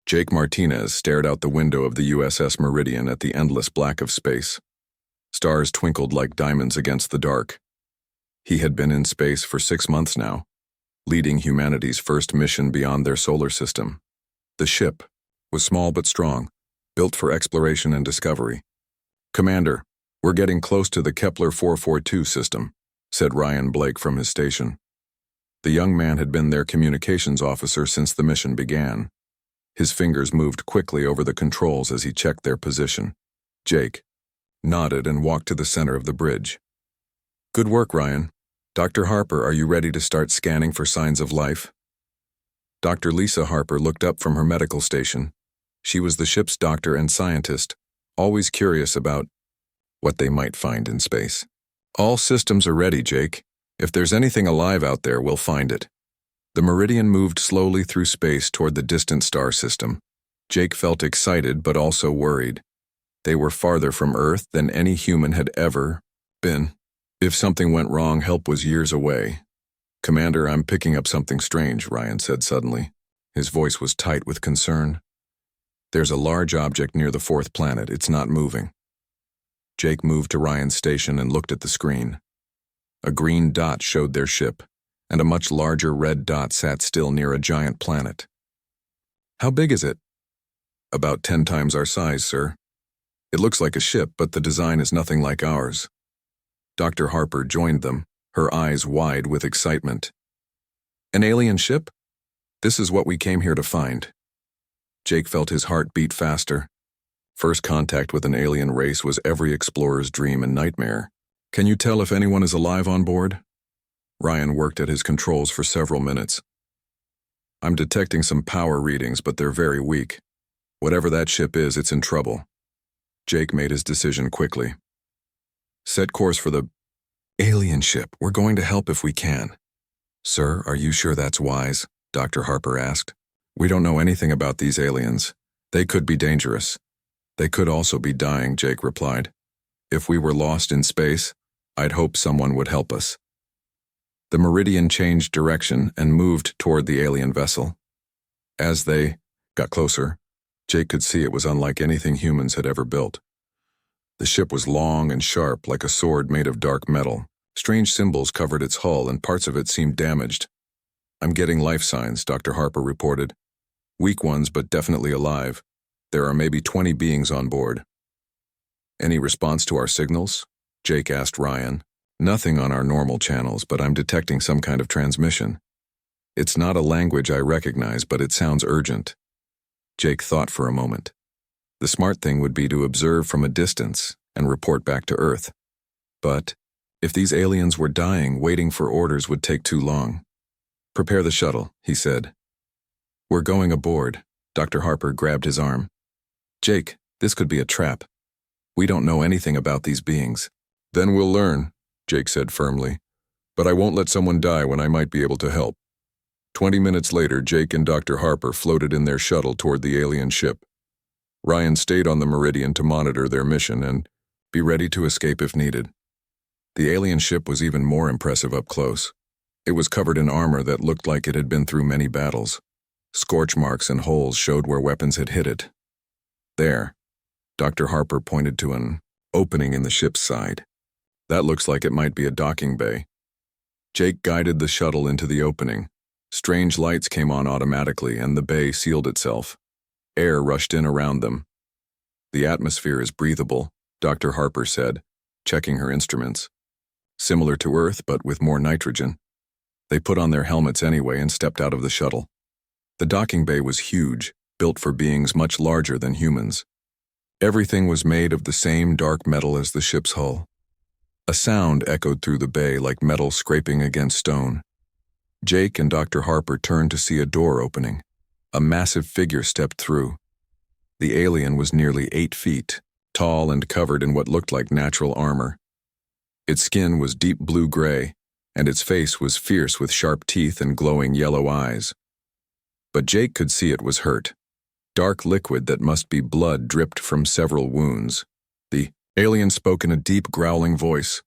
Jake Martinez stared out the window of the USS Meridian at the endless black of space. Stars twinkled like diamonds against the dark. He had been in space for 6 months now, leading humanity's first mission beyond their solar system. The ship was small but strong, built for exploration and discovery. "Commander, we're getting close to the Kepler 442 system," said Ryan Blake from his station. The young man had been their communications officer since the mission began. His fingers moved quickly over the controls as he checked their position. Jake nodded and walked to the center of the bridge. "Good work, Ryan. Dr. Harper, are you ready to start scanning for signs of life?" Dr. Lisa Harper looked up from her medical station. She was the ship's doctor and scientist, always curious about what they might find in space. "All systems are ready, Jake. If there's anything alive out there, we'll find it." The Meridian moved slowly through space toward the distant star system. Jake felt excited but also worried. They were farther from Earth than any human had ever been. If something went wrong, help was years away. "Commander, I'm picking up something strange," Ryan said suddenly. His voice was tight with concern. "There's a large object near the fourth planet. It's not moving." Jake moved to Ryan's station and looked at the screen. A green dot showed their ship, and a much larger red dot sat still near a giant planet. "How big is it?" "About 10 times our size, sir. It looks like a ship, but the design is nothing like ours." Dr. Harper joined them, her eyes wide with excitement. "An alien ship? This is what we came here to find." Jake felt his heart beat faster. First contact with an alien race was every explorer's dream and nightmare. "Can you tell if anyone is alive on board?" Ryan worked at his controls for several minutes. "I'm detecting some power readings, but they're very weak. Whatever that ship is, it's in trouble." Jake made his decision quickly. "Set course for the alien ship. We're going to help if we can." "Sir, are you sure that's wise?" Dr. Harper asked. "We don't know anything about these aliens. They could be dangerous. They could also be dying," Jake replied. "If we were lost in space, I'd hope someone would help us." The Meridian changed direction and moved toward the alien vessel. As they got closer, Jake could see it was unlike anything humans had ever built. The ship was long and sharp, like a sword made of dark metal. Strange symbols covered its hull, and parts of it seemed damaged. "I'm getting life signs," Dr. Harper reported. "Weak ones, but definitely alive. There are maybe 20 beings on board." "Any response to our signals?" Jake asked Ryan. "Nothing on our normal channels, but I'm detecting some kind of transmission. It's not a language I recognize, but it sounds urgent." Jake thought for a moment. The smart thing would be to observe from a distance and report back to Earth. But if these aliens were dying, waiting for orders would take too long. "Prepare the shuttle," he said. "We're going aboard." Dr. Harper grabbed his arm. "Jake, this could be a trap. We don't know anything about these beings." "Then we'll learn," Jake said firmly. "But I won't let someone die when I might be able to help." 20 minutes later, Jake and Dr. Harper floated in their shuttle toward the alien ship. Ryan stayed on the Meridian to monitor their mission and be ready to escape if needed. The alien ship was even more impressive up close. It was covered in armor that looked like it had been through many battles. Scorch marks and holes showed where weapons had hit it. "There," Dr. Harper pointed to an opening in the ship's side. "That looks like it might be a docking bay." Jake guided the shuttle into the opening. Strange lights came on automatically, and the bay sealed itself. Air rushed in around them. "The atmosphere is breathable," Dr. Harper said, checking her instruments. "Similar to Earth, but with more nitrogen." They put on their helmets anyway and stepped out of the shuttle. The docking bay was huge, built for beings much larger than humans. Everything was made of the same dark metal as the ship's hull. A sound echoed through the bay like metal scraping against stone. Jake and Dr. Harper turned to see a door opening. A massive figure stepped through. The alien was nearly 8 feet, tall and covered in what looked like natural armor. Its skin was deep blue-gray, and its face was fierce with sharp teeth and glowing yellow eyes. But Jake could see it was hurt. Dark liquid that must be blood dripped from several wounds. The alien spoke in a deep, growling voice.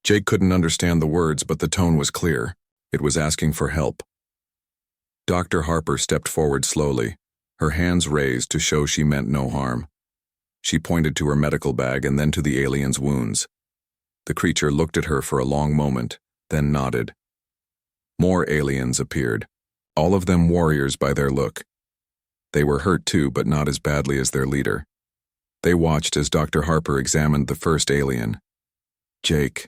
Jake couldn't understand the words, but the tone was clear. It was asking for help. Dr. Harper stepped forward slowly, Her hands raised to show she meant no harm. She pointed to her medical bag and then to the alien's wounds. The creature looked at her for a long moment, then nodded. More aliens appeared, all of them warriors by their look. They were hurt too, but not as badly as their leader. They watched as Dr. Harper examined the first alien. "Jake,"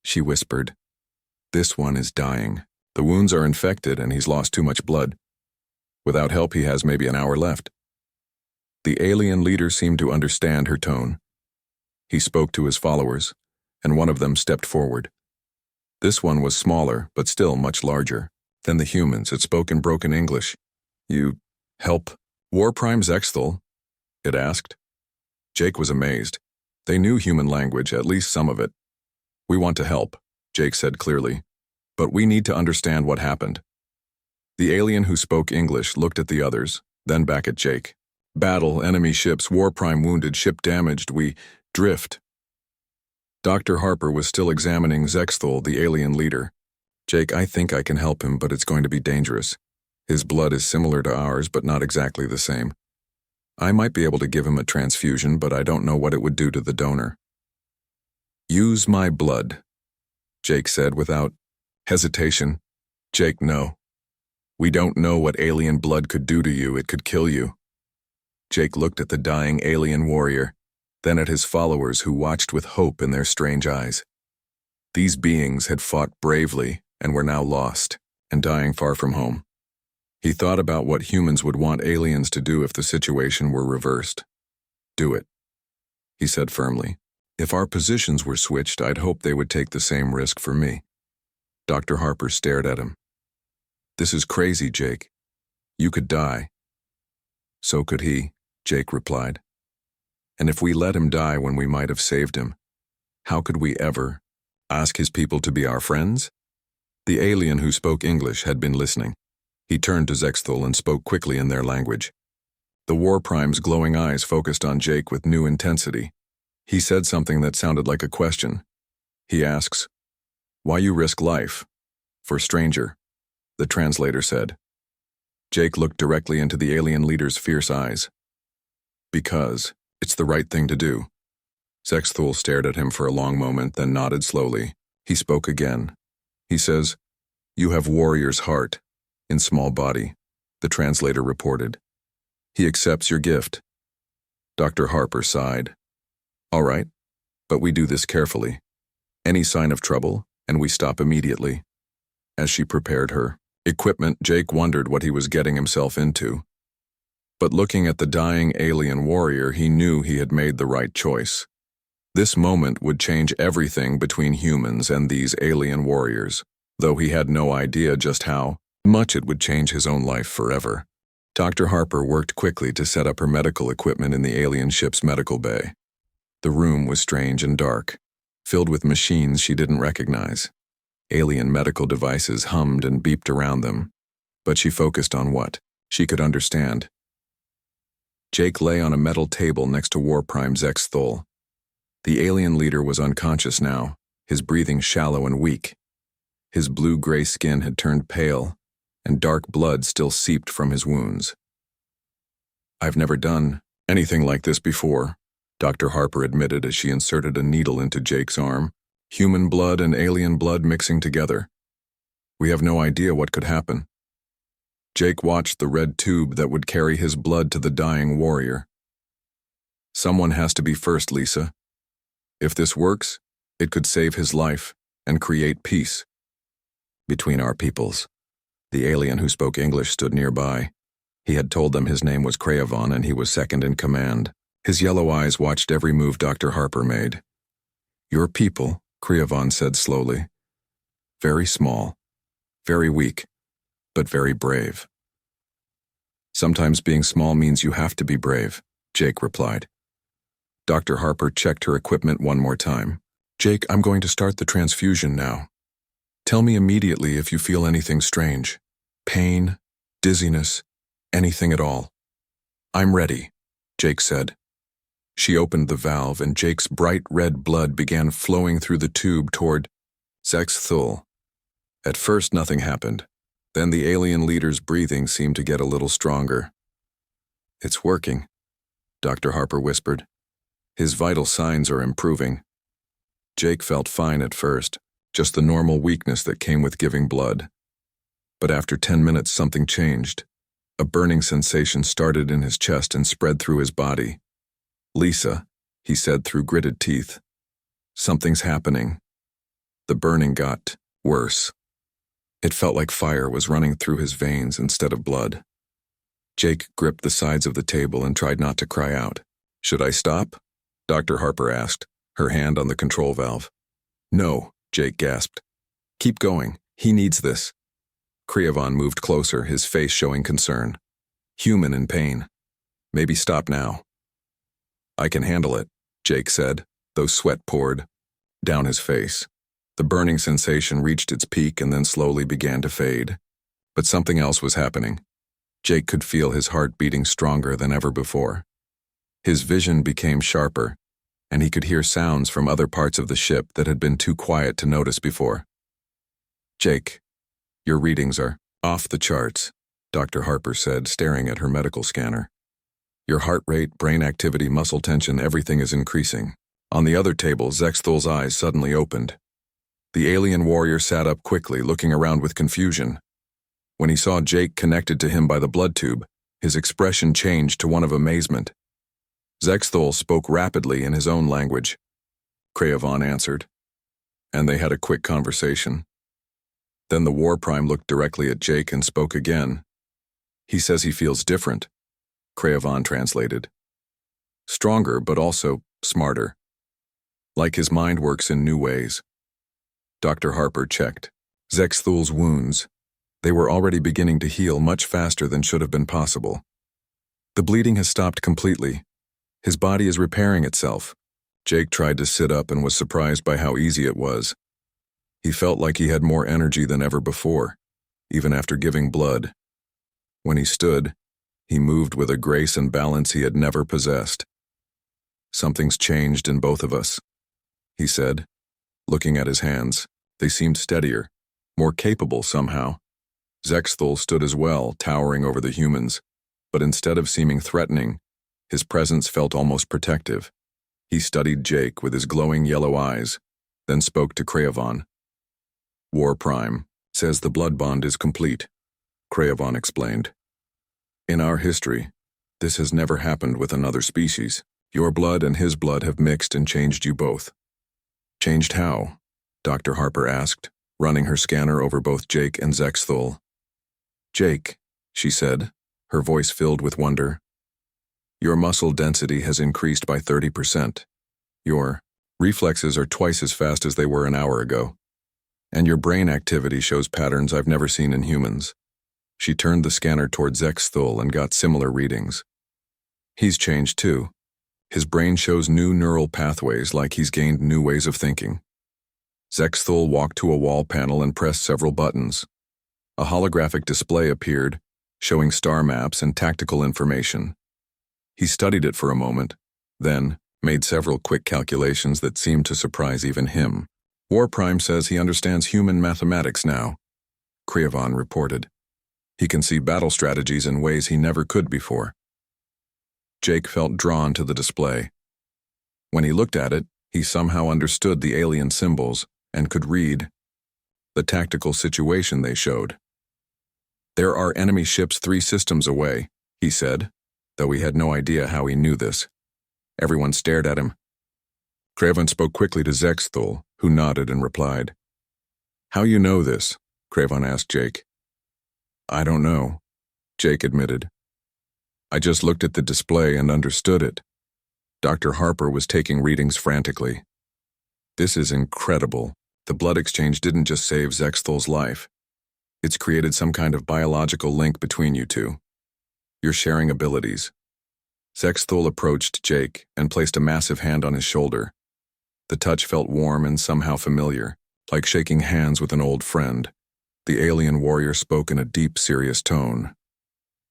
she whispered. "This one is dying. The wounds are infected and he's lost too much blood. Without help, he has maybe an hour left." The alien leader seemed to understand her tone. He spoke to his followers, and one of them stepped forward. This one was smaller, but still much larger than the humans. It spoke in broken English. "You help War Prime Zexthal?" it asked. Jake was amazed. They knew human language, at least some of it. "We want to help," Jake said clearly, "but we need to understand what happened." The alien who spoke English looked at the others, then back at Jake. "Battle, enemy ships, War Prime wounded, ship damaged, we drift." Dr. Harper was still examining Zexthal, the alien leader. "Jake, I think I can help him, but it's going to be dangerous. His blood is similar to ours, but not exactly the same. I might be able to give him a transfusion, but I don't know what it would do to the donor." "Use my blood," Jake said without hesitation. "Jake, no. We don't know what alien blood could do to you. It could kill you." Jake looked at the dying alien warrior, then at his followers who watched with hope in their strange eyes. These beings had fought bravely and were now lost and dying far from home. He thought about what humans would want aliens to do if the situation were reversed. "Do it," he said firmly. "If our positions were switched, I'd hope they would take the same risk for me." Dr. Harper stared at him. "This is crazy, Jake. You could die." "So could he," Jake replied. "And if we let him die when we might have saved him, how could we ever ask his people to be our friends?" The alien who spoke English had been listening. He turned to Zexthal and spoke quickly in their language. The War Prime's glowing eyes focused on Jake with new intensity. He said something that sounded like a question. He asks, "Why you risk life? For stranger," the translator said. Jake looked directly into the alien leader's fierce eyes. "Because it's the right thing to do." Zexthal stared at him for a long moment, then nodded slowly. He spoke again. He says, "You have warrior's heart in small body," the translator reported. "He accepts your gift." Dr. Harper sighed. "All right, but we do this carefully. Any sign of trouble, and we stop immediately." As she prepared her equipment, Jake wondered what he was getting himself into. But looking at the dying alien warrior, he knew he had made the right choice. This moment would change everything between humans and these alien warriors, though he had no idea just how much it would change his own life forever. Dr. Harper worked quickly to set up her medical equipment in the alien ship's medical bay. The room was strange and dark, filled with machines she didn't recognize. Alien medical devices hummed and beeped around them, but she focused on what she could understand. Jake lay on a metal table next to War Prime Zexthal. The alien leader was unconscious now, his breathing shallow and weak. His blue-gray skin had turned pale, and dark blood still seeped from his wounds. "I've never done anything like this before," Dr. Harper admitted as she inserted a needle into Jake's arm. "Human blood and alien blood mixing together. We have no idea what could happen." Jake watched the red tube that would carry his blood to the dying warrior. "Someone has to be first, Lisa. If this works, it could save his life and create peace between our peoples." The alien who spoke English stood nearby. He had told them his name was Crayon and he was second in command. His yellow eyes watched every move Dr. Harper made. "Your people," Crayon said slowly. "Very small, very weak, but very brave." "Sometimes being small means you have to be brave," Jake replied. Dr. Harper checked her equipment one more time. "Jake, I'm going to start the transfusion now. Tell me immediately if you feel anything strange. Pain, dizziness, anything at all." "I'm ready," Jake said. She opened the valve and Jake's bright red blood began flowing through the tube toward Zexthal. At first nothing happened. Then the alien leader's breathing seemed to get a little stronger. It's working, Dr. Harper whispered. His vital signs are improving. Jake felt fine at first, just the normal weakness that came with giving blood. But after 10 minutes, something changed. A burning sensation started in his chest and spread through his body. "Lisa," he said through gritted teeth. "Something's happening." The burning got worse. It felt like fire was running through his veins instead of blood. Jake gripped the sides of the table and tried not to cry out. "Should I stop?" Dr. Harper asked, her hand on the control valve. "No," Jake gasped. "Keep going. He needs this." Kriavon moved closer, his face showing concern. "Human in pain. Maybe stop now." "I can handle it," Jake said, though sweat poured down his face. The burning sensation reached its peak and then slowly began to fade. But something else was happening. Jake could feel his heart beating stronger than ever before. His vision became sharper, and he could hear sounds from other parts of the ship that had been too quiet to notice before. "Jake, your readings are off the charts," Dr. Harper said, staring at her medical scanner. "Your heart rate, brain activity, muscle tension, everything is increasing." On the other table, Zexthol's eyes suddenly opened. The alien warrior sat up quickly, looking around with confusion. When he saw Jake connected to him by the blood tube, his expression changed to one of amazement. Zexthol spoke rapidly in his own language. Kriavon answered, and they had a quick conversation. Then the War Prime looked directly at Jake and spoke again. "He says he feels different," Kriavon translated. "Stronger, but also smarter. Like his mind works in new ways." Dr. Harper checked Zexthol's wounds. They were already beginning to heal much faster than should have been possible. "The bleeding has stopped completely. His body is repairing itself." Jake tried to sit up and was surprised by how easy it was. He felt like he had more energy than ever before, even after giving blood. When he stood, he moved with a grace and balance he had never possessed. "Something's changed in both of us," he said, looking at his hands. They seemed steadier, more capable somehow. Zexthol stood as well, towering over the humans, but instead of seeming threatening, his presence felt almost protective. He studied Jake with his glowing yellow eyes, then spoke to Kriavon. "War Prime says the blood bond is complete," Kriavon explained. "In our history, this has never happened with another species. Your blood and his blood have mixed and changed you both." "Changed how?" Dr. Harper asked, running her scanner over both Jake and Zexthol. "Jake," she said, her voice filled with wonder, "your muscle density has increased by 30%. Your reflexes are twice as fast as they were an hour ago. And your brain activity shows patterns I've never seen in humans." She turned the scanner toward Zexthol and got similar readings. "He's changed too. His brain shows new neural pathways, like he's gained new ways of thinking." Zexthol walked to a wall panel and pressed several buttons. A holographic display appeared, showing star maps and tactical information. He studied it for a moment, then made several quick calculations that seemed to surprise even him. "War Prime says he understands human mathematics now," Kriavon reported. "He can see battle strategies in ways he never could before." Jake felt drawn to the display. When he looked at it, he somehow understood the alien symbols and could read the tactical situation they showed. "There are enemy ships 3 systems away," he said, though he had no idea how he knew this. Everyone stared at him. Kriavon spoke quickly to Zexthol, who nodded and replied. "How you know this?" Kriavon asked Jake. "I don't know," Jake admitted. "I just looked at the display and understood it." Dr. Harper was taking readings frantically. "This is incredible. The blood exchange didn't just save Zexthol's life. It's created some kind of biological link between you two. You're sharing abilities." Zexthol approached Jake and placed a massive hand on his shoulder. The touch felt warm and somehow familiar, like shaking hands with an old friend. The alien warrior spoke in a deep, serious tone.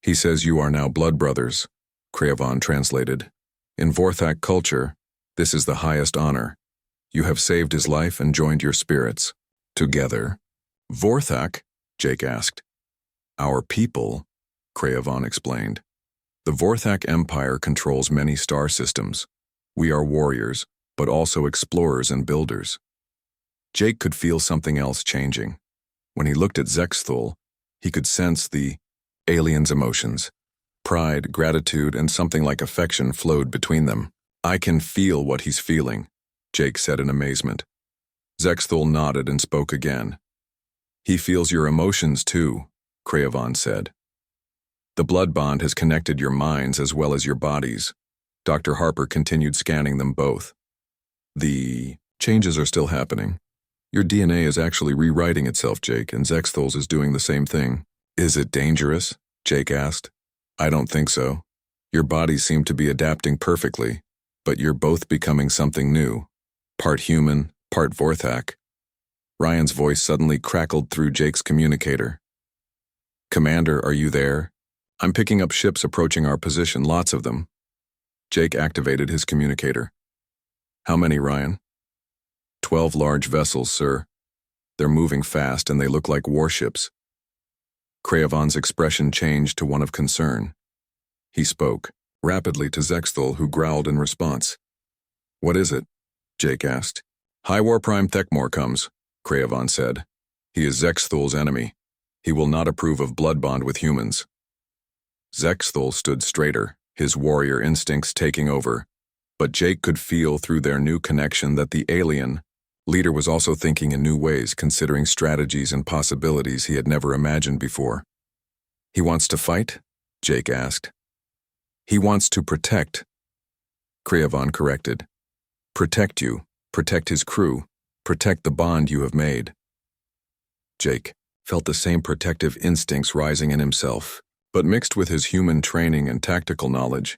"He says you are now blood brothers," Kriavon translated. "In Vorthak culture, this is the highest honor. You have saved his life and joined your spirits. Together." "Vorthak?" Jake asked. "Our people," Kriavon explained. The Vorthak Empire controls many star systems. We are warriors, but also explorers and builders. Jake could feel something else changing. When he looked at Zexthul, he could sense the alien's emotions. Pride, gratitude, and something like affection flowed between them. I can feel what he's feeling, Jake said in amazement. Zexthul nodded and spoke again. He feels your emotions too, Craven said. The blood bond has connected your minds as well as your bodies. Dr. Harper continued scanning them both. The changes are still happening. Your DNA is actually rewriting itself, Jake, and Zexthul's is doing the same thing. Is it dangerous? Jake asked. I don't think so. Your bodies seem to be adapting perfectly, but you're both becoming something new. Part human, part Vorthak. Ryan's voice suddenly crackled through Jake's communicator. Commander, are you there? I'm picking up ships approaching our position, lots of them. Jake activated his communicator. How many, Ryan? 12 large vessels, sir. They're moving fast and they look like warships. Craven's expression changed to one of concern. He spoke rapidly to Zexthul, who growled in response. What is it? Jake asked. High War Prime Thekmor comes, Craven said. He is Zexthul's enemy. He will not approve of blood bond with humans. Zexthul stood straighter, his warrior instincts taking over, but Jake could feel through their new connection that the alien leader was also thinking in new ways, considering strategies and possibilities he had never imagined before. He wants to fight? Jake asked. He wants to protect. Craven corrected. Protect you, protect his crew, protect the bond you have made. Jake felt the same protective instincts rising in himself, but mixed with his human training and tactical knowledge,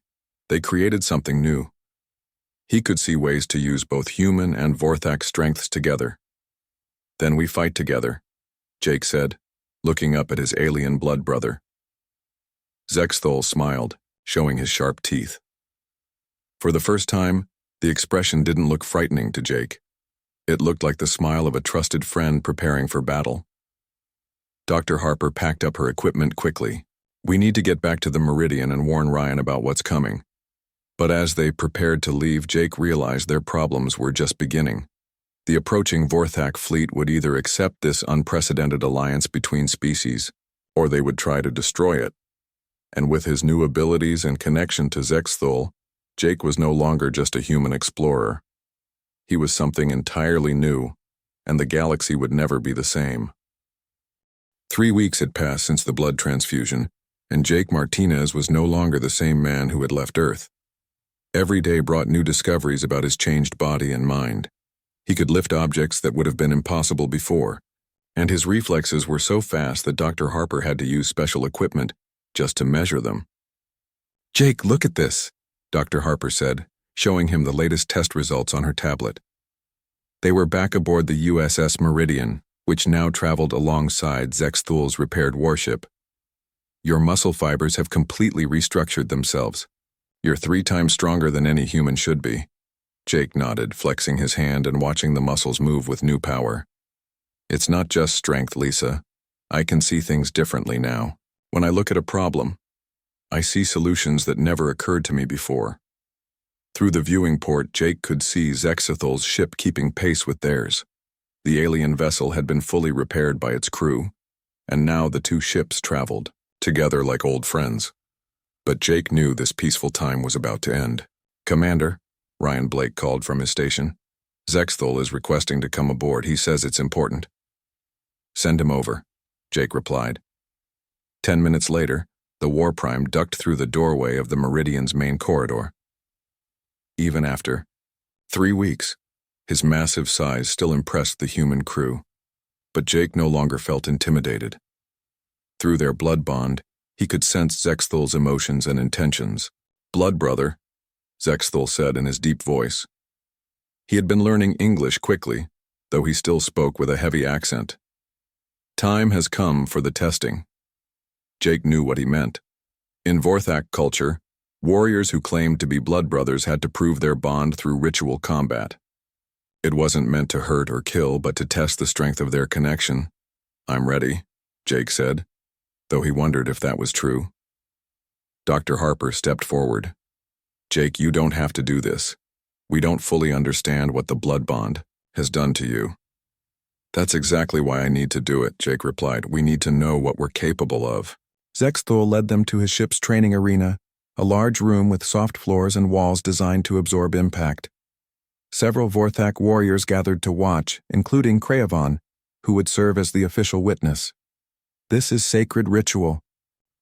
they created something new. He could see ways to use both human and Vorthak strengths together. Then we fight together, Jake said, looking up at his alien blood brother. Zexthul smiled, showing his sharp teeth. For the first time, the expression didn't look frightening to Jake. It looked like the smile of a trusted friend preparing for battle. Dr. Harper packed up her equipment quickly. We need to get back to the Meridian and warn Ryan about what's coming. But as they prepared to leave, Jake realized their problems were just beginning. The approaching Vorthak fleet would either accept this unprecedented alliance between species, or they would try to destroy it. And with his new abilities and connection to Zexthul, Jake was no longer just a human explorer. He was something entirely new, and the galaxy would never be the same. 3 weeks had passed since the blood transfusion, and Jake Martinez was no longer the same man who had left Earth. Every day brought new discoveries about his changed body and mind. He could lift objects that would have been impossible before, and his reflexes were so fast that Dr. Harper had to use special equipment just to measure them. Jake, look at this, Dr. Harper said, showing him the latest test results on her tablet. They were back aboard the USS Meridian, which now traveled alongside Zexthul's repaired warship. Your muscle fibers have completely restructured themselves. You're 3 times stronger than any human should be. Jake nodded, flexing his hand and watching the muscles move with new power. It's not just strength, Lisa. I can see things differently now. When I look at a problem, I see solutions that never occurred to me before. Through the viewing port, Jake could see Zexthul's ship keeping pace with theirs. The alien vessel had been fully repaired by its crew, and now the 2 ships traveled, together like old friends. But Jake knew this peaceful time was about to end. Commander, Ryan Blake called from his station. Zexthul is requesting to come aboard. He says it's important. Send him over, Jake replied. 10 minutes later, the War Prime ducked through the doorway of the Meridian's main corridor. Even after 3 weeks, his massive size still impressed the human crew. But Jake no longer felt intimidated. Through their blood bond, he could sense Zexthul's emotions and intentions. Blood brother, Zexthul said in his deep voice. He had been learning English quickly, though he still spoke with a heavy accent. Time has come for the testing. Jake knew what he meant. In Vorthak culture, warriors who claimed to be blood brothers had to prove their bond through ritual combat. It wasn't meant to hurt or kill, but to test the strength of their connection. I'm ready, Jake said, though he wondered if that was true. Dr. Harper stepped forward. Jake, you don't have to do this. We don't fully understand what the blood bond has done to you. That's exactly why I need to do it, Jake replied. We need to know what we're capable of. Zexthul led them to his ship's training arena, a large room with soft floors and walls designed to absorb impact. Several Vorthak warriors gathered to watch, including Crayon, who would serve as the official witness. This is sacred ritual,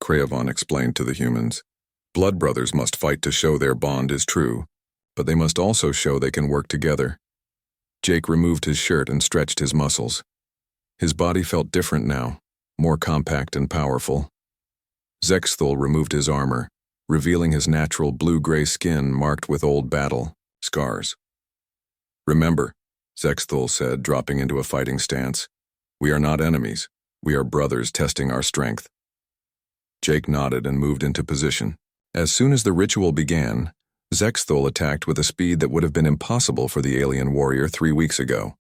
Crayon explained to the humans. Blood brothers must fight to show their bond is true, but they must also show they can work together. Jake removed his shirt and stretched his muscles. His body felt different now, more compact and powerful. Zexthul removed his armor, revealing his natural blue-gray skin marked with old battle scars. Remember, Zexthul said, dropping into a fighting stance, we are not enemies. We are brothers testing our strength. Jake nodded and moved into position. As soon as the ritual began, Zexthul attacked with a speed that would have been impossible for the alien warrior 3 weeks ago.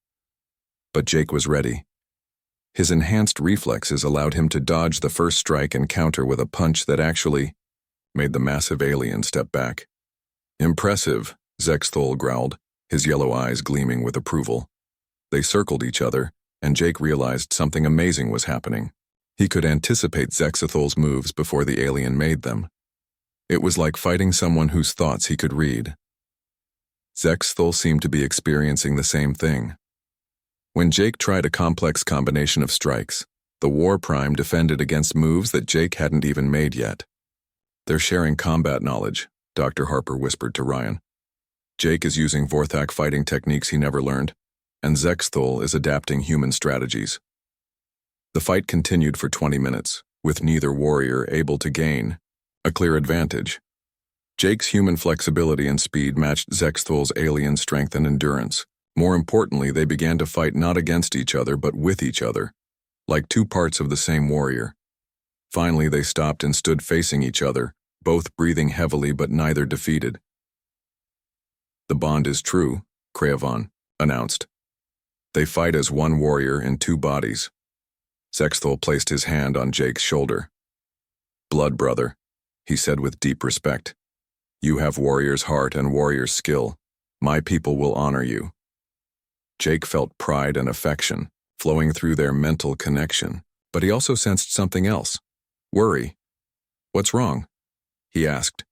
But Jake was ready. His enhanced reflexes allowed him to dodge the first strike and counter with a punch that actually made the massive alien step back. Impressive, Zexthul growled, his yellow eyes gleaming with approval. They circled each other, and Jake realized something amazing was happening. He could anticipate Zexthul's moves before the alien made them. It was like fighting someone whose thoughts he could read. Zexthul seemed to be experiencing the same thing. When Jake tried a complex combination of strikes, the War Prime defended against moves that Jake hadn't even made yet. They're sharing combat knowledge, Dr. Harper whispered to Ryan. Jake is using Vorthak fighting techniques he never learned, and Zexthul is adapting human strategies. The fight continued for 20 minutes, with neither warrior able to gain a clear advantage. Jake's human flexibility and speed matched Zexthul's alien strength and endurance. More importantly, they began to fight not against each other but with each other, like two parts of the same warrior. Finally, they stopped and stood facing each other, both breathing heavily but neither defeated. The bond is true, Crayon announced. They fight as one warrior in two bodies. Zexthul placed his hand on Jake's shoulder. Blood brother, he said with deep respect. You have warrior's heart and warrior's skill. My people will honor you. Jake felt pride and affection flowing through their mental connection, but he also sensed something else. Worry. What's wrong? He asked.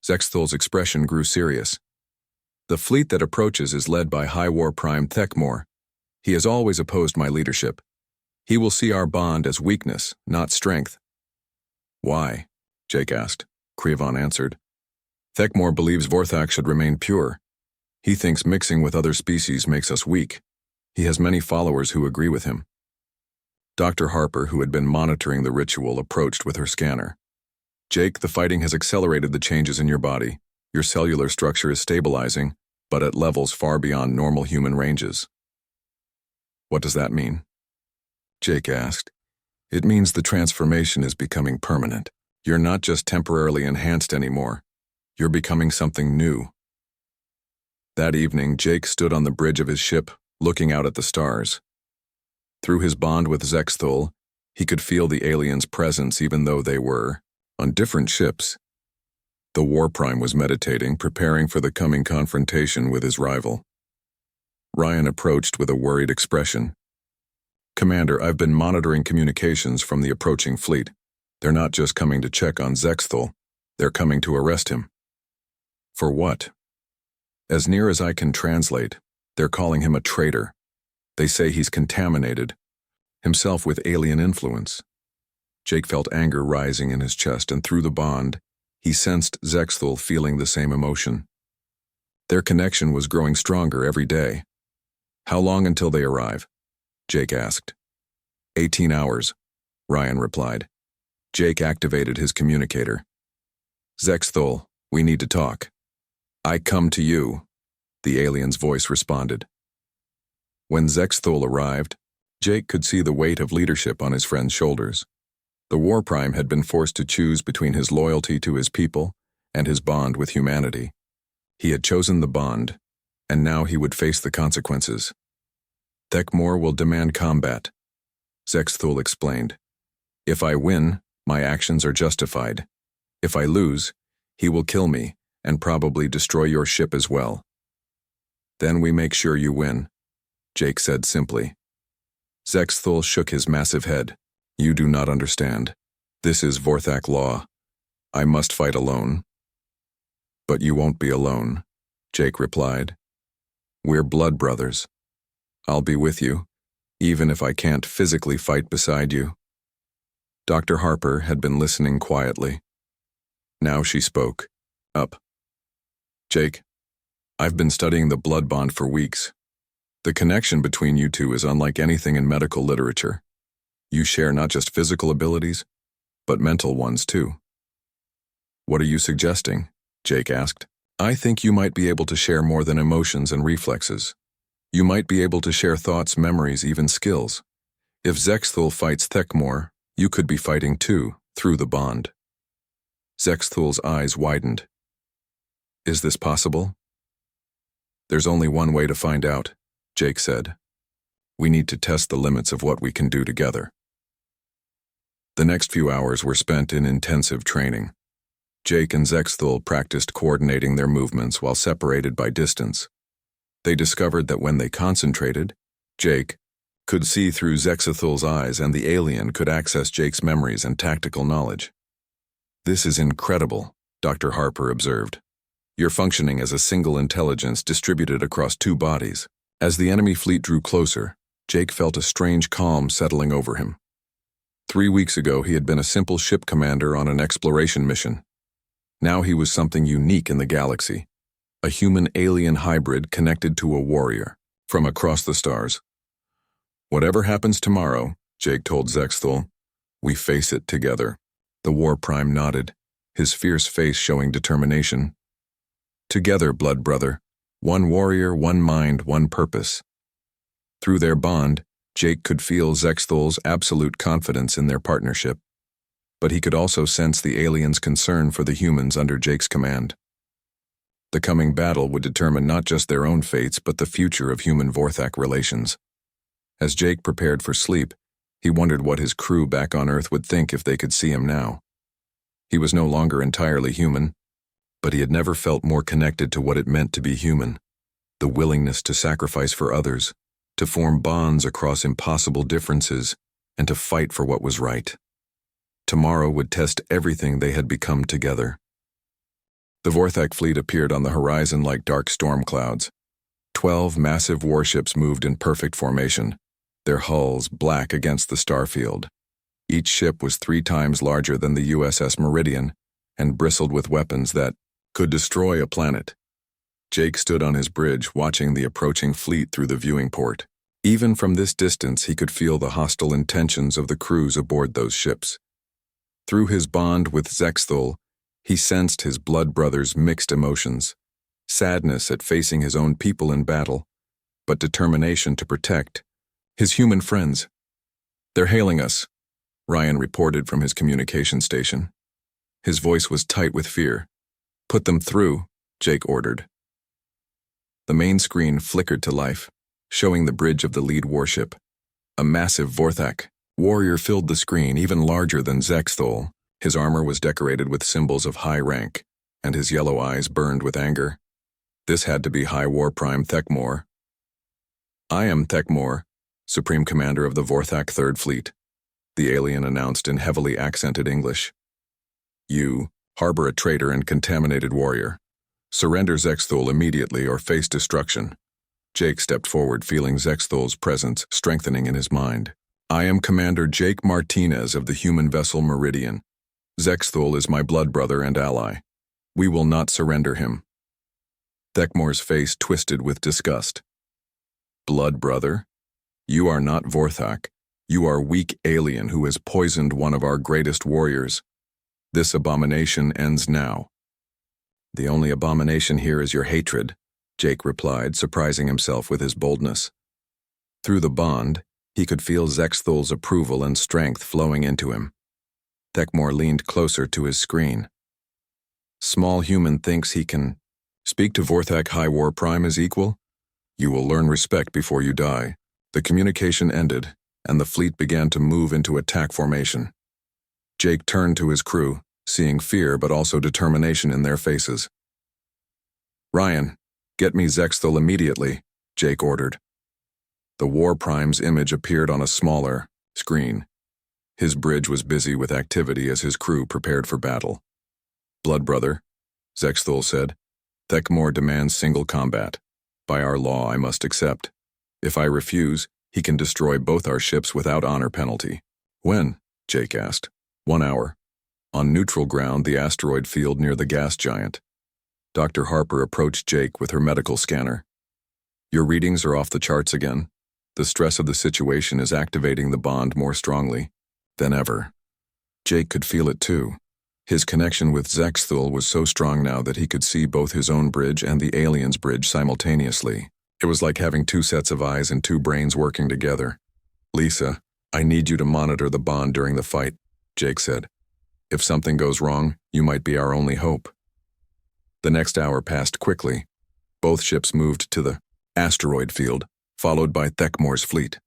Zexthul's expression grew serious. The fleet that approaches is led by High War Prime Thekmor. He has always opposed my leadership. He will see our bond as weakness, not strength. Why? Jake asked. Crayon answered. Thekmor believes Vorthak should remain pure. He thinks mixing with other species makes us weak. He has many followers who agree with him. Dr. Harper, who had been monitoring the ritual, approached with her scanner. Jake, the fighting has accelerated the changes in your body. Your cellular structure is stabilizing, but at levels far beyond normal human ranges. What does that mean? Jake asked. It means the transformation is becoming permanent. You're not just temporarily enhanced anymore. You're becoming something new. That evening, Jake stood on the bridge of his ship, looking out at the stars. Through his bond with Zexthul, he could feel the aliens' presence even though they were on different ships. The War Prime was meditating, preparing for the coming confrontation with his rival. Ryan approached with a worried expression. Commander, I've been monitoring communications from the approaching fleet. They're not just coming to check on Zexthul, they're coming to arrest him. For what? As near as I can translate, they're calling him a traitor. They say he's contaminated, himself with alien influence. Jake felt anger rising in his chest, and through the bond, he sensed Zexthul feeling the same emotion. Their connection was growing stronger every day. How long until they arrive? Jake asked. 18 hours, Ryan replied. Jake activated his communicator. Zexthul, we need to talk. I come to you, the alien's voice responded. When Zexthul arrived, Jake could see the weight of leadership on his friend's shoulders. The War Prime had been forced to choose between his loyalty to his people and his bond with humanity. He had chosen the bond, and now he would face the consequences. Thekmor will demand combat, Zexthul explained. If I win, my actions are justified. If I lose, he will kill me and probably destroy your ship as well. Then we make sure you win, Jake said simply. Zexthul shook his massive head. You do not understand. This is Vorthak law. I must fight alone. But you won't be alone, Jake replied. We're blood brothers. I'll be with you, even if I can't physically fight beside you. Dr. Harper had been listening quietly. Now she spoke. Up. Jake, I've been studying the blood bond for weeks. The connection between you two is unlike anything in medical literature. You share not just physical abilities, but mental ones too. What are you suggesting? Jake asked. I think you might be able to share more than emotions and reflexes. You might be able to share thoughts, memories, even skills. If Zexthul fights Thekmor, you could be fighting too, through the bond. Zexthul's eyes widened. Is this possible? There's only one way to find out, Jake said. We need to test the limits of what we can do together. The next few hours were spent in intensive training. Jake and Zexthul practiced coordinating their movements while separated by distance. They discovered that when they concentrated, Jake could see through Zexthul's eyes and the alien could access Jake's memories and tactical knowledge. This is incredible, Dr. Harper observed. You're functioning as a single intelligence distributed across two bodies. As the enemy fleet drew closer, Jake felt a strange calm settling over him. 3 weeks ago, he had been a simple ship commander on an exploration mission. Now he was something unique in the galaxy, a human-alien hybrid connected to a warrior from across the stars. Whatever happens tomorrow, Jake told Zexthul, we face it together. The war prime nodded, his fierce face showing determination. Together, blood brother, one warrior, one mind, one purpose. Through their bond, Jake could feel Zexthul's absolute confidence in their partnership, but he could also sense the aliens' concern for the humans under Jake's command. The coming battle would determine not just their own fates but the future of human-Vorthak relations. As Jake prepared for sleep, he wondered what his crew back on Earth would think if they could see him now. He was no longer entirely human, but he had never felt more connected to what it meant to be human, the willingness to sacrifice for others, to form bonds across impossible differences, and to fight for what was right. Tomorrow would test everything they had become together. The Vorthak fleet appeared on the horizon like dark storm clouds. 12 massive warships moved in perfect formation, their hulls black against the starfield. Each ship was 3 times larger than the USS Meridian and bristled with weapons that could destroy a planet. Jake stood on his bridge watching the approaching fleet through the viewing port. Even from this distance, he could feel the hostile intentions of the crews aboard those ships. Through his bond with Zexthul, he sensed his blood brother's mixed emotions, sadness at facing his own people in battle, but determination to protect his human friends. They're hailing us, Ryan reported from his communication station. His voice was tight with fear. Put them through, Jake ordered. The main screen flickered to life, showing the bridge of the lead warship. A massive Vorthak warrior filled the screen, even larger than Zexthul. His armor was decorated with symbols of high rank, and his yellow eyes burned with anger. This had to be High War Prime Thekmor. I am Thekmor, Supreme Commander of the Vorthak Third Fleet, the alien announced in heavily accented English. You harbor a traitor and contaminated warrior. Surrender Zexthul immediately or face destruction. Jake stepped forward, feeling Zexthul's presence strengthening in his mind. I am Commander Jake Martinez of the human vessel Meridian. Zexthul is my blood brother and ally. We will not surrender him. Thekmor's face twisted with disgust. Blood brother? You are not Vorthak. You are a weak alien who has poisoned one of our greatest warriors. This abomination ends now. The only abomination here is your hatred, Jake replied, surprising himself with his boldness. Through the bond, he could feel Zexthul's approval and strength flowing into him. Thekmor leaned closer to his screen. Small human thinks he can speak to Vorthak High War Prime as equal? You will learn respect before you die. The communication ended, and the fleet began to move into attack formation. Jake turned to his crew. seeing fear but also determination in their faces. "Ryan, get me Zexthal immediately," Jake ordered. The War Prime's image appeared on a smaller screen. His bridge was busy with activity as his crew prepared for battle. "Blood brother," Zexthal said, "Thekmor demands single combat. By our law, I must accept. If I refuse, he can destroy both our ships without honor penalty." "When?" Jake asked. "1 hour. On neutral ground, the asteroid field near the gas giant." Dr. Harper approached Jake with her medical scanner. "Your readings are off the charts again. The stress of the situation is activating the bond more strongly than ever." Jake could feel it too. His connection with Zexthal was so strong now that he could see both his own bridge and the alien's bridge simultaneously. It was like having 2 sets of eyes and 2 brains working together. "Lisa, I need you to monitor the bond during the fight," Jake said. "If something goes wrong, you might be our only hope." The next hour passed quickly. Both ships moved to the asteroid field, followed by Thekmor's fleet.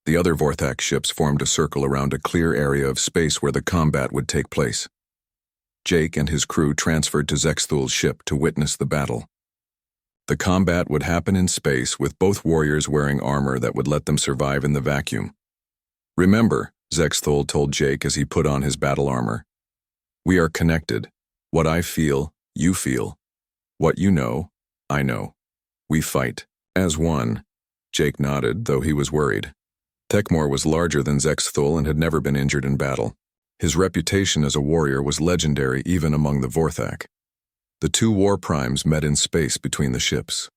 The other Vorthak ships formed a circle around a clear area of space where the combat would take place. Jake and his crew transferred to Zexthal's ship to witness the battle. The combat would happen in space with both warriors wearing armor that would let them survive in the vacuum. "Remember," Zexthal told Jake as he put on his battle armor, "we are connected. What I feel, you feel. What you know, I know. We fight as one." Jake nodded, though he was worried. Thekmor was larger than Zexthal and had never been injured in battle. His reputation as a warrior was legendary even among the Vorthak. The 2 War Primes met in space between the ships.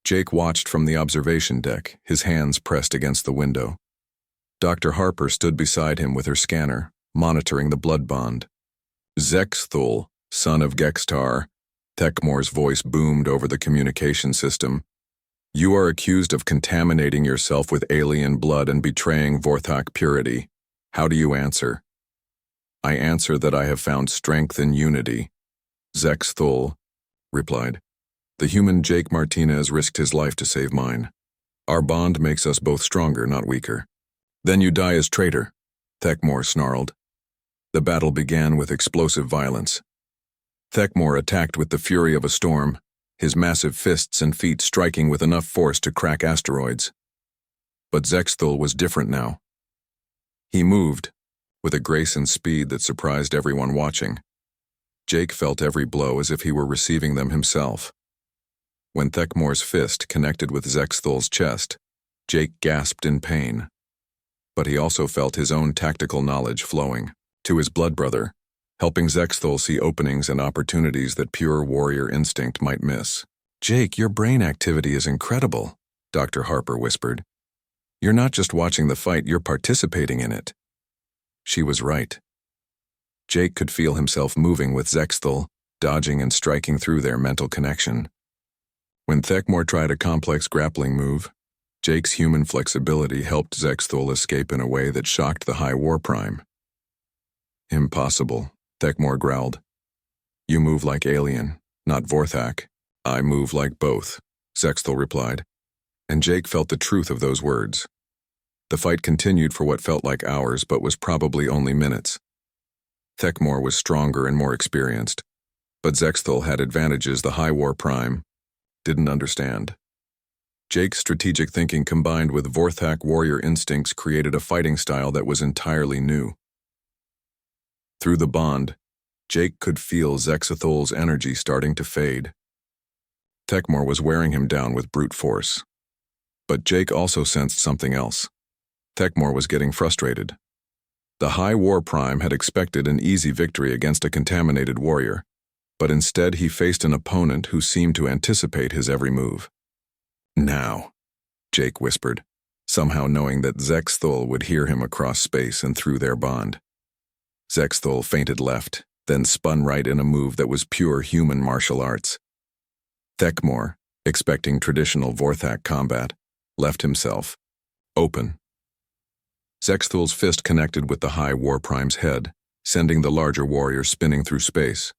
Jake watched from the observation deck, his hands pressed against the window. Dr. Harper stood beside him with her scanner, monitoring the blood bond. "Zexthal, son of Gextar," Thekmor's voice boomed over the communication system. "You are accused of contaminating yourself with alien blood and betraying Vorthak purity. How do you answer?" "I answer that I have found strength in unity," Zexthal replied. "The human Jake Martinez risked his life to save mine. Our bond makes us both stronger, not weaker." "Then you die as traitor," Thekmor snarled. The battle began with explosive violence. Thekmor attacked with the fury of a storm, his massive fists and feet striking with enough force to crack asteroids. But Zexthal was different now. He moved, with a grace and speed that surprised everyone watching. Jake felt every blow as if he were receiving them himself. When Thekmor's fist connected with Zexthal's chest, Jake gasped in pain. But he also felt his own tactical knowledge flowing to his blood brother, helping Zexthal see openings and opportunities that pure warrior instinct might miss. "Jake, your brain activity is incredible," Dr. Harper whispered. "You're not just watching the fight, you're participating in it." She was right. Jake could feel himself moving with Zexthal, dodging and striking through their mental connection. When Thekmor tried a complex grappling move, Jake's human flexibility helped Zexthal escape in a way that shocked the High War Prime. "Impossible," Thekmor growled. "You move like alien, not Vorthak." "I move like both," Zexthal replied, and Jake felt the truth of those words. The fight continued for what felt like hours but was probably only minutes. Thekmor was stronger and more experienced, but Zexthal had advantages the High War Prime didn't understand. Jake's strategic thinking combined with Vorthak warrior instincts created a fighting style that was entirely new. Through the bond, Jake could feel Zexthal's energy starting to fade. Thekmor was wearing him down with brute force. But Jake also sensed something else. Thekmor was getting frustrated. The High War Prime had expected an easy victory against a contaminated warrior, but instead he faced an opponent who seemed to anticipate his every move. "Now," Jake whispered, somehow knowing that Zexthal would hear him across space and through their bond. Zexthal feinted left, then spun right in a move that was pure human martial arts. Thekmor, expecting traditional Vorthak combat, left himself open. Zexthal's fist connected with the High War Prime's head, sending the larger warrior spinning through space.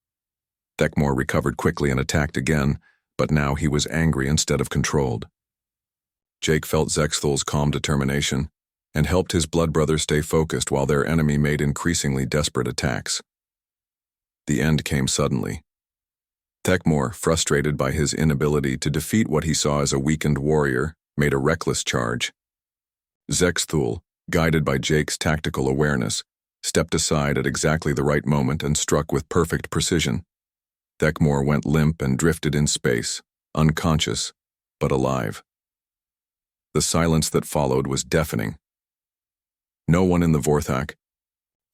Thekmor recovered quickly and attacked again, but now he was angry instead of controlled. Jake felt Zexthal's calm determination and helped his blood brother stay focused while their enemy made increasingly desperate attacks. The end came suddenly. Thekmor, frustrated by his inability to defeat what he saw as a weakened warrior, made a reckless charge. Zexthul, guided by Jake's tactical awareness, stepped aside at exactly the right moment and struck with perfect precision. Thekmor went limp and drifted in space, unconscious, but alive. The silence that followed was deafening. No one in the Vorthak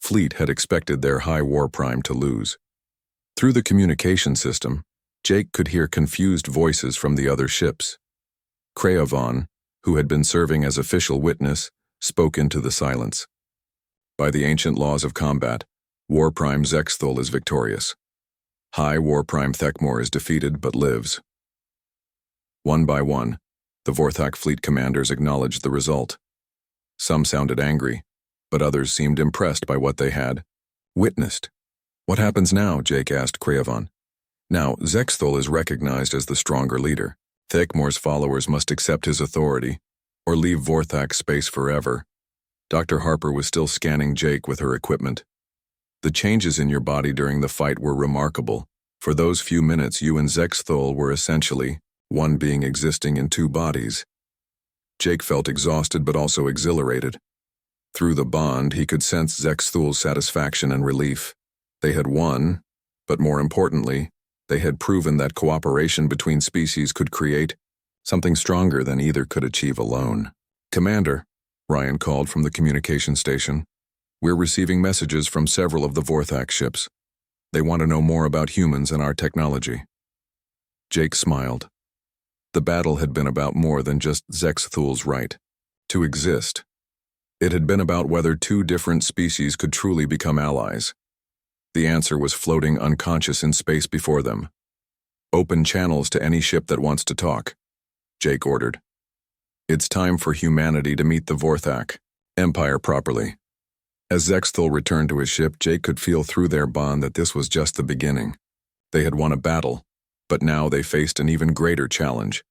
fleet had expected their high war prime to lose. Through the communication system, Jake could hear confused voices from the other ships. Crayovan, who had been serving as official witness, spoke into the silence. By the ancient laws of combat, War Prime Zexthul is victorious. High War Prime Thekmor is defeated but lives. One by one, the Vorthak fleet commanders acknowledged the result. Some sounded angry, but others seemed impressed by what they had witnessed. What happens now? Jake asked Crayovan. Now, Zexthul is recognized as the stronger leader. Thekmor's followers must accept his authority, or leave Vorthak space forever. Dr. Harper was still scanning Jake with her equipment. The changes in your body during the fight were remarkable. For those few minutes, you and Zexthul were essentially one being existing in two bodies. Jake felt exhausted but also exhilarated. Through the bond, he could sense Zexthul's satisfaction and relief. They had won, but more importantly, they had proven that cooperation between species could create something stronger than either could achieve alone. Commander, Ryan called from the communication station. We're receiving messages from several of the Vorthak ships. They want to know more about humans and our technology. Jake smiled. The battle had been about more than just Zexthul's right to exist. It had been about whether two different species could truly become allies. The answer was floating unconscious in space before them. Open channels to any ship that wants to talk, Jake ordered. It's time for humanity to meet the Vorthak Empire properly. As Zexthul returned to his ship, Jake could feel through their bond that this was just the beginning. They had won a battle, but now they faced an even greater challenge,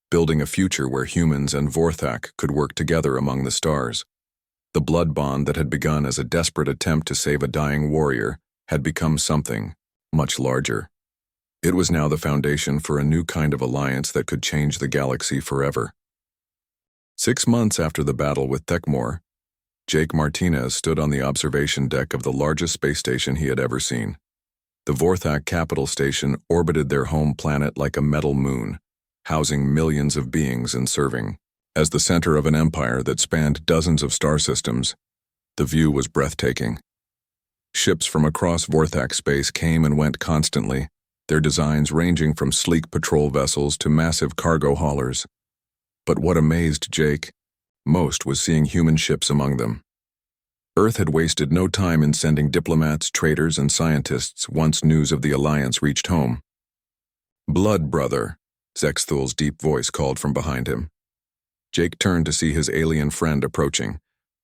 building a future where humans and Vorthak could work together among the stars. The blood bond that had begun as a desperate attempt to save a dying warrior had become something much larger. It was now the foundation for a new kind of alliance that could change the galaxy forever. 6 months after the battle with Thekmor, Jake Martinez stood on the observation deck of the largest space station he had ever seen. The Vorthak capital station orbited their home planet like a metal moon, housing millions of beings and serving as the center of an empire that spanned dozens of star systems. The view was breathtaking. Ships from across Vorthak space came and went constantly, their designs ranging from sleek patrol vessels to massive cargo haulers. But what amazed Jake most was seeing human ships among them. Earth had wasted no time in sending diplomats, traders, and scientists once news of the alliance reached home. "Blood brother," Zexthul's deep voice called from behind him. Jake turned to see his alien friend approaching,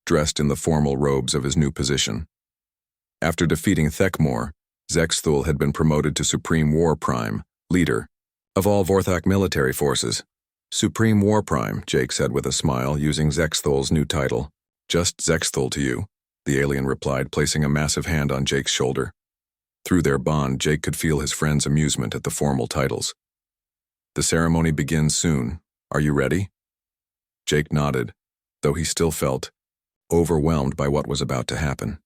dressed in the formal robes of his new position. After defeating Thekmor, Zexthul had been promoted to Supreme War Prime, leader of all Vorthak military forces. "Supreme War Prime," Jake said with a smile, using Zexthul's new title. "Just Zexthul to you," the alien replied, placing a massive hand on Jake's shoulder. Through their bond, Jake could feel his friend's amusement at the formal titles. "The ceremony begins soon. Are you ready?" Jake nodded, though he still felt overwhelmed by what was about to happen.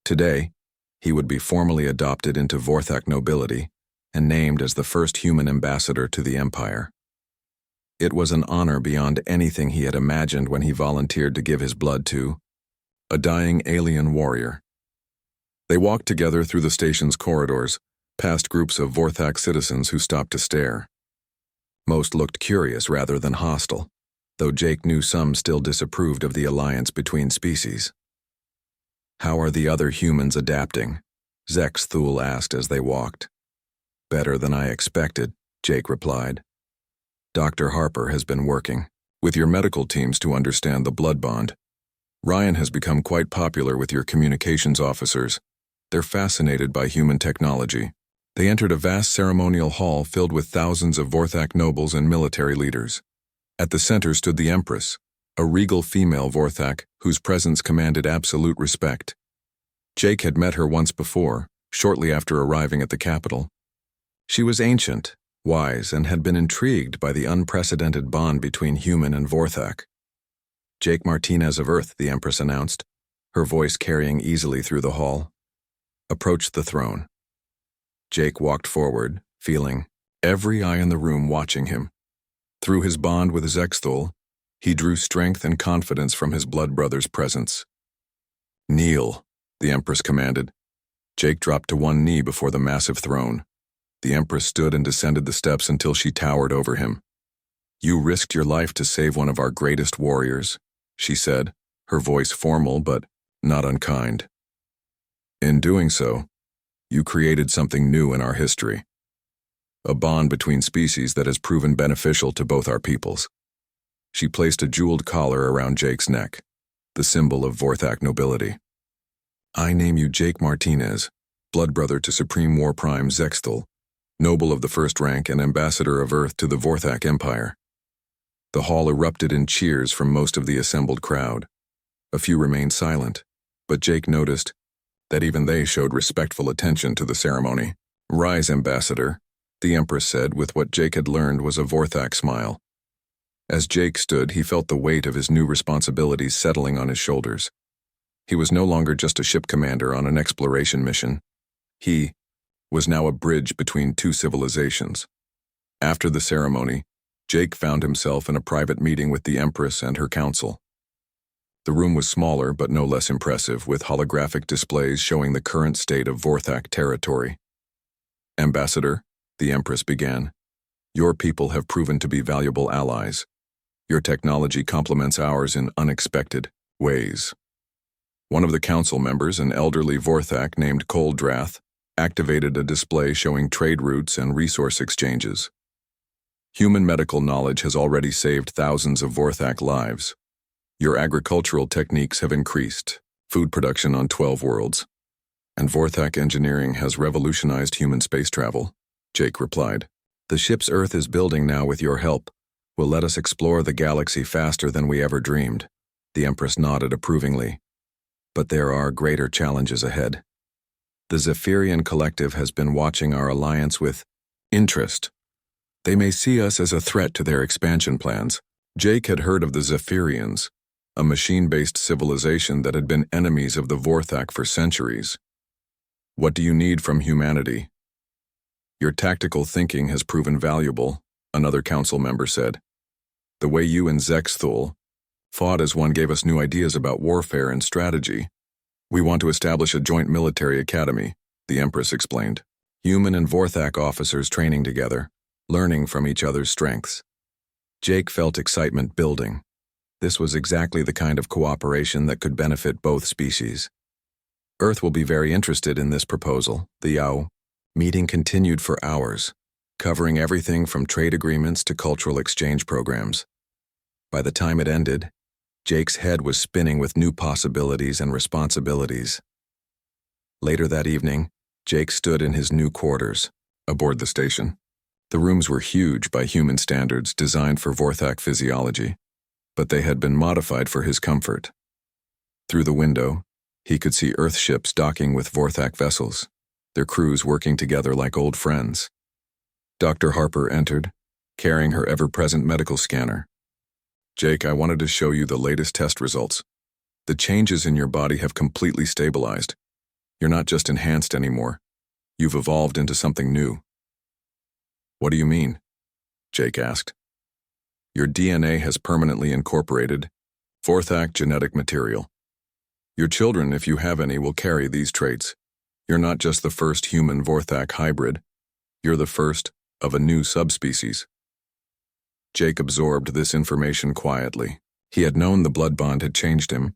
Today, he would be formally adopted into Vorthak nobility and named as the first human ambassador to the Empire. It was an honor beyond anything he had imagined when he volunteered to give his blood to a dying alien warrior. They walked together through the station's corridors, past groups of Vorthak citizens who stopped to stare. Most looked curious rather than hostile, though Jake knew some still disapproved of the alliance between species. "How are the other humans adapting?" Zexthul asked as they walked. "Better than I expected," Jake replied. "Dr. Harper has been working with your medical teams to understand the blood bond. Ryan has become quite popular with your communications officers. They're fascinated by human technology." They entered a vast ceremonial hall filled with thousands of Vorthak nobles and military leaders. At the center stood the Empress, a regal female Vorthak whose presence commanded absolute respect. Jake had met her once before, shortly after arriving at the capital. She was ancient, wise, and had been intrigued by the unprecedented bond between human and Vorthak. "Jake Martinez of Earth," the Empress announced, her voice carrying easily through the hall. Approached the throne. Jake walked forward, feeling every eye in the room watching him. Through his bond with Zexthul, he drew strength and confidence from his blood brother's presence. "Kneel," the Empress commanded. Jake dropped to one knee before the massive throne. The Empress stood and descended the steps until she towered over him. "You risked your life to save one of our greatest warriors," she said, her voice formal but not unkind. "In doing so, you created something new in our history. A bond between species that has proven beneficial to both our peoples." She placed a jeweled collar around Jake's neck, the symbol of Vorthak nobility. "I name you Jake Martinez, blood brother to Supreme War Prime Zexthul, noble of the first rank and ambassador of Earth to the Vorthak Empire." The hall erupted in cheers from most of the assembled crowd. A few remained silent, but Jake noticed that even they showed respectful attention to the ceremony. "Rise, ambassador," the Empress said with what Jake had learned was a Vorthak smile. As Jake stood, he felt the weight of his new responsibilities settling on his shoulders. He was no longer just a ship commander on an exploration mission. He was now a bridge between two civilizations. After the ceremony, Jake found himself in a private meeting with the Empress and her council. The room was smaller but no less impressive, with holographic displays showing the current state of Vorthak territory. "Ambassador," the Empress began, "your people have proven to be valuable allies. Your technology complements ours in unexpected ways." One of the council members, an elderly Vorthak named Coldrath, activated a display showing trade routes and resource exchanges. "Human medical knowledge has already saved thousands of Vorthak lives. Your agricultural techniques have increased food production on 12 worlds. And Vorthak engineering has revolutionized human space travel," Jake replied. "The ship's Earth is building now with your help. Will let us explore the galaxy faster than we ever dreamed." The Empress nodded approvingly. "But there are greater challenges ahead. The Zephyrian Collective has been watching our alliance with interest. They may see us as a threat to their expansion plans." Jake had heard of the Zephyrians, a machine-based civilization that had been enemies of the Vorthak for centuries. "What do you need from humanity?" "Your tactical thinking has proven valuable," another council member said. "The way you and Zexthul fought as one gave us new ideas about warfare and strategy. We want to establish a joint military academy," the Empress explained. "Human and Vorthak officers training together, learning from each other's strengths." Jake felt excitement building. This was exactly the kind of cooperation that could benefit both species. "Earth will be very interested in this proposal," the Yao meeting continued for hours, covering everything from trade agreements to cultural exchange programs. By the time it ended, Jake's head was spinning with new possibilities and responsibilities. Later that evening, Jake stood in his new quarters, aboard the station. The rooms were huge by human standards, designed for Vorthak physiology, but they had been modified for his comfort. Through the window, he could see Earth ships docking with Vorthak vessels, their crews working together like old friends. Dr. Harper entered, carrying her ever-present medical scanner. "Jake, I wanted to show you the latest test results. The changes in your body have completely stabilized. You're not just enhanced anymore. You've evolved into something new." "What do you mean?" Jake asked. "Your DNA has permanently incorporated Vorthak genetic material. Your children, if you have any, will carry these traits. You're not just the first human Vorthak hybrid. You're the first of a new subspecies." Jake absorbed this information quietly. He had known the blood bond had changed him,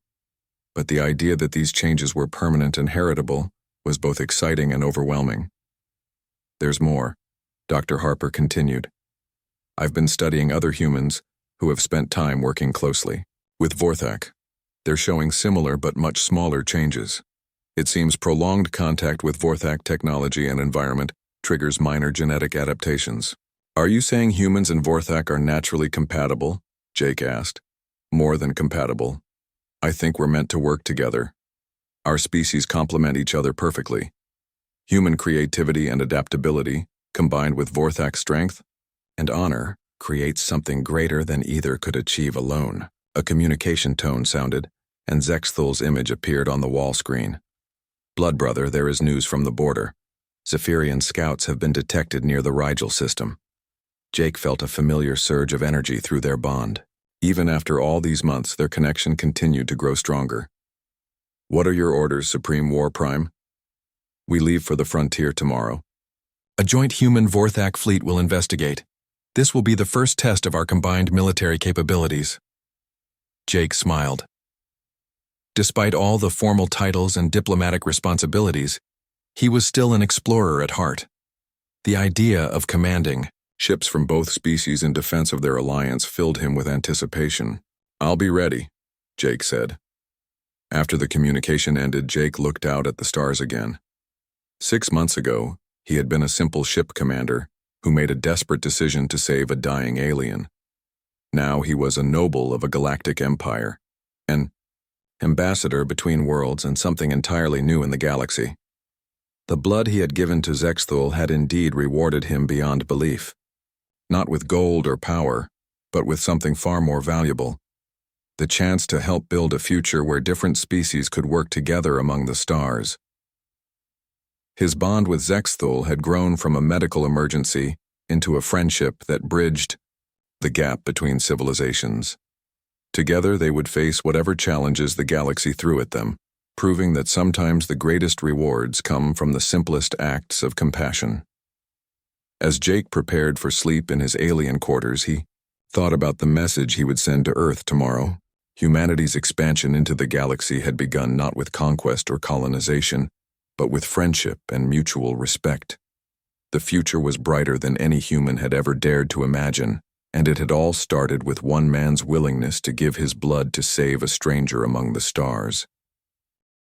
but the idea that these changes were permanent and heritable was both exciting and overwhelming. "There's more," Dr. Harper continued. "I've been studying other humans who have spent time working closely with Vorthak. They're showing similar but much smaller changes. It seems prolonged contact with Vorthak technology and environment triggers minor genetic adaptations." "Are you saying humans and Vorthak are naturally compatible?" Jake asked. "More than compatible. I think we're meant to work together. Our species complement each other perfectly. Human creativity and adaptability, combined with Vorthak's strength and honor, creates something greater than either could achieve alone. A communication tone sounded, and Zexthul's image appeared on the wall screen. Blood brother, there is news from the border. Zephyrian scouts have been detected near the Rigel system. Jake felt a familiar surge of energy through their bond. Even after all these months, their connection continued to grow stronger. What are your orders, Supreme War Prime? We leave for the frontier tomorrow. A joint human Vorthak fleet will investigate. This will be the first test of our combined military capabilities. Jake smiled. Despite all the formal titles and diplomatic responsibilities, he was still an explorer at heart. The idea of commanding ships from both species in defense of their alliance filled him with anticipation. I'll be ready, Jake said. After the communication ended, Jake looked out at the stars again. 6 months ago, he had been a simple ship commander who made a desperate decision to save a dying alien. Now he was a noble of a galactic empire, an ambassador between worlds and something entirely new in the galaxy. The blood he had given to Zexthul had indeed rewarded him beyond belief. Not with gold or power, but with something far more valuable. The chance to help build a future where different species could work together among the stars. His bond with Zexthul had grown from a medical emergency into a friendship that bridged the gap between civilizations. Together they would face whatever challenges the galaxy threw at them, proving that sometimes the greatest rewards come from the simplest acts of compassion. As Jake prepared for sleep in his alien quarters, he thought about the message he would send to Earth tomorrow. Humanity's expansion into the galaxy had begun not with conquest or colonization, but with friendship and mutual respect. The future was brighter than any human had ever dared to imagine, and it had all started with one man's willingness to give his blood to save a stranger among the stars.